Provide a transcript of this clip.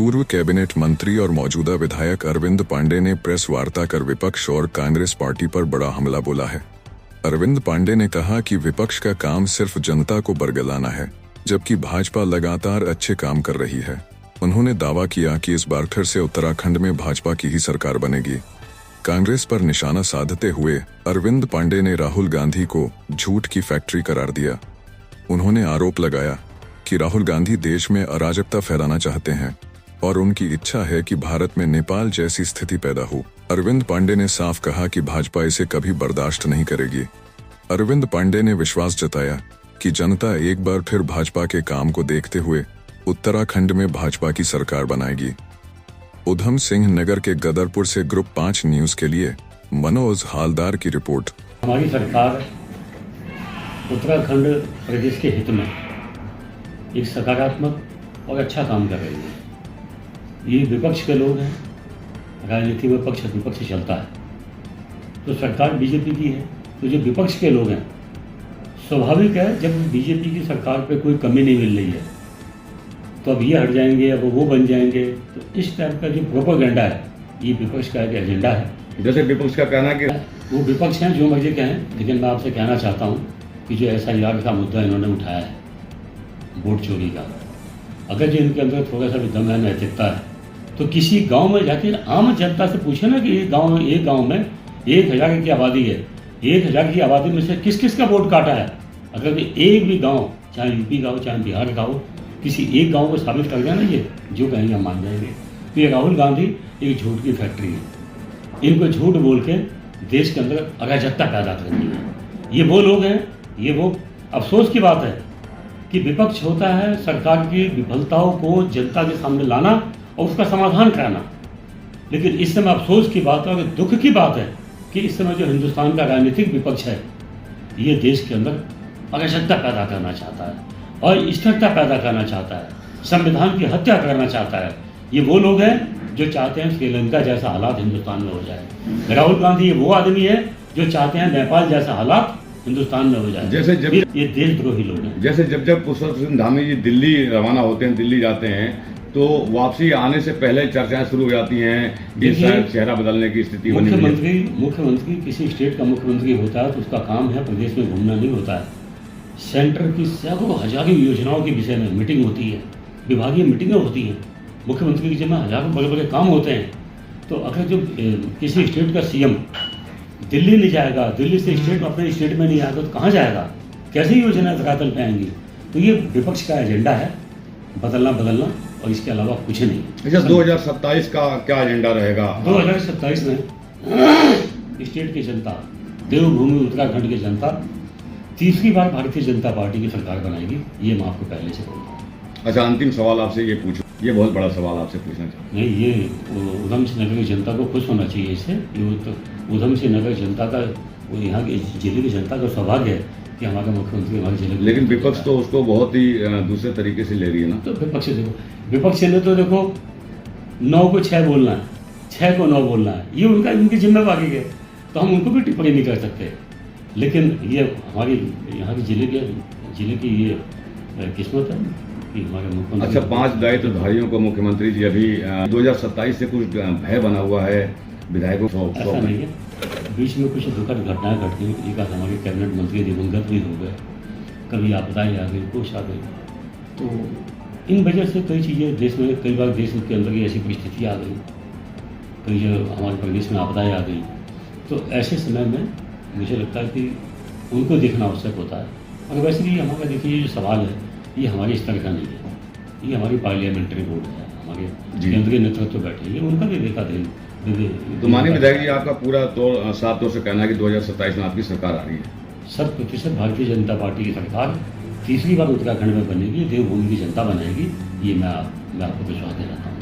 पूर्व कैबिनेट मंत्री और मौजूदा विधायक अरविंद पांडे ने प्रेस वार्ता कर विपक्ष और कांग्रेस पार्टी पर बड़ा हमला बोला है। अरविंद पांडे ने कहा कि विपक्ष का काम सिर्फ जनता को बरगलाना है, जबकि भाजपा लगातार अच्छे काम कर रही है। उन्होंने दावा किया कि इस बार फिर से उत्तराखंड में भाजपा की ही सरकार बनेगी। कांग्रेस पर निशाना साधते हुए अरविंद पांडे ने राहुल गांधी को झूठ की फैक्ट्री करार दिया। उन्होंने आरोप लगाया कि राहुल गांधी देश में अराजकता फैलाना चाहते हैं और उनकी इच्छा है कि भारत में नेपाल जैसी स्थिति पैदा हो। अरविंद पांडे ने साफ कहा कि भाजपा इसे कभी बर्दाश्त नहीं करेगी। अरविंद पांडे ने विश्वास जताया कि जनता एक बार फिर भाजपा के काम को देखते हुए उत्तराखंड में भाजपा की सरकार बनाएगी। उधम सिंह नगर के गदरपुर से ग्रुप 5 न्यूज के लिए मनोज हालदार की रिपोर्ट। हमारी सरकार उत्तराखंड प्रदेश के हित में एक सकारात्मक और अच्छा काम कर रही है। ये विपक्ष के लोग हैं, राजनीति में पक्ष विपक्ष चलता है, तो सरकार बीजेपी की है, तो जो विपक्ष के लोग हैं स्वाभाविक है जब बीजेपी की सरकार पे कोई कमी नहीं मिल रही है तो अब ये हट जाएंगे, अब वो बन जाएंगे। तो इस टाइप का जो प्रोपेगेंडा है ये विपक्ष का एक एजेंडा है। जैसे विपक्ष का कहना कि वो विपक्ष हैं जो मर्जी कहें, लेकिन मैं आपसे कहना चाहता हूँ कि जो SIR का मुद्दा इन्होंने उठाया है वोट चोरी का, अगर जो इनके अंदर थोड़ा सा भी दम है, नैतिकता है, तो किसी गांव में जाके आम जनता से पूछे ना कि एक गांव में 1000 की आबादी है, 1000 की आबादी में से किस किस का वोट काटा है। अगर एक भी गांव, चाहे यूपी का हो चाहे बिहार का हो, किसी एक गांव को साबित कर दिया ना, ये जो कहेंगे हम मान जाएंगे। तो ये राहुल गांधी एक झूठ की फैक्ट्री है। इनको झूठ बोल के देश के अंदर अराजकता पैदा करनी है। ये वो लोग हैं, ये वो अफसोस की बात है कि विपक्ष होता है सरकार की विफलताओं को जनता के सामने लाना और उसका समाधान कराना। लेकिन इस समय अफसोस की बात है और दुख की बात है कि इस समय जो हिंदुस्तान का राजनीतिक विपक्ष है ये देश के अंदर अराजकता पैदा करना चाहता है और स्थिरता पैदा करना चाहता है, संविधान की हत्या करना चाहता है। ये वो लोग हैं जो चाहते हैं श्रीलंका जैसा हालात हिंदुस्तान में हो जाए। राहुल गांधी ये वो आदमी है जो चाहते हैं नेपाल जैसा हालात हिंदुस्तान में हो जाए। जैसे जब ये देशद्रोही लोग हैं। जैसे जब पुष्कर सिंह धामी जी दिल्ली रवाना होते हैं, दिल्ली जाते हैं, तो वापसी आने से पहले चर्चाएं शुरू हो जाती हैं कि शायद चेहरा बदलने की स्थिति बनी हुई है। मुख्यमंत्री किसी स्टेट का मुख्यमंत्री होता है तो उसका काम है प्रदेश में घूमना नहीं होता है। सेंटर की सैकड़ों हजारों योजनाओं के विषय में मीटिंग होती है, विभागीय मीटिंगें होती हैं, मुख्यमंत्री की जिम्मे हजारों बड़े बड़े काम होते हैं। तो अगर जो किसी स्टेट का CM दिल्ली नहीं जाएगा, दिल्ली से स्टेट अपने स्टेट में नहीं आएगा तो कहाँ जाएगा, कैसी योजनाएं धरातल पे आएंगी। तो ये विपक्ष का एजेंडा है, बदलना और इसके अलावा कुछ नहीं। अच्छा, 2027 का क्या एजेंडा रहेगा? 2027 में स्टेट की जनता, देवभूमि उत्तराखंड की जनता तीसरी बार भारतीय जनता पार्टी की सरकार बनाएगी, ये मैं आपको पहले से बोलूँ। अच्छा, अंतिम सवाल आपसे ये पूछूं, ये बहुत बड़ा सवाल आपसे पूछना चाहता हूँ। नहीं, ये उधम सिंह नगर की जनता को खुश होना चाहिए इससे। ये तो उधम सिंह नगर जनता का, यहाँ के जिले की जनता का सौभाग्य है कि हमारा मुख्यमंत्री हमारे जिले। लेकिन विपक्ष तो उसको बहुत ही दूसरे तरीके से ले रही है ना। तो विपक्ष ने तो देखो 9 को 6 बोलना है, 6 को 9 बोलना है, ये उनकी जिम्मेवारी है, तो हम उनको भी टिप्पणी नहीं कर सकते। लेकिन ये हमारी यहाँ के जिले की ये किस्मत है कि हमारे मुख्यमंत्री। अच्छा, 5 दायित्वधारियों को मुख्यमंत्री जी अभी 2027 से कुछ भय बना हुआ है विधायकों को? ऐसा नहीं है, बीच में कुछ दुखद घटनाएं घट गई। एक हमारे कैबिनेट मंत्री दिवंगत भी हो गए, कभी आपदाएं आ गई, कुछ आ गई। तो इन वजह से कई चीज़ें देश में, कई बार देश के अंदर की ऐसी परिस्थिति आ गई, कई जो हमारे प्रदेश में आपदाएं आ गई। तो ऐसे समय में मुझे लगता है कि उनको देखना आवश्यक होता है। और वैसे भी हमारा देखिए जो सवाल है ये हमारे स्तर का नहीं है, ये हमारी पार्लियामेंट्री बोर्ड है, हमारे केंद्रीय नेतृत्व बैठे हैं, उनका भी देखा दे। तो माननीय विधायक जी, आपका पूरा साफ तौर से कहना है कि 2027 में आपकी सरकार आ रही है? 100% भारतीय जनता पार्टी की सरकार तीसरी बार उत्तराखंड में बनेगी, देवभूमि की जनता बनाएगी, ये मैं आपको विश्वास दिलाता हूँ।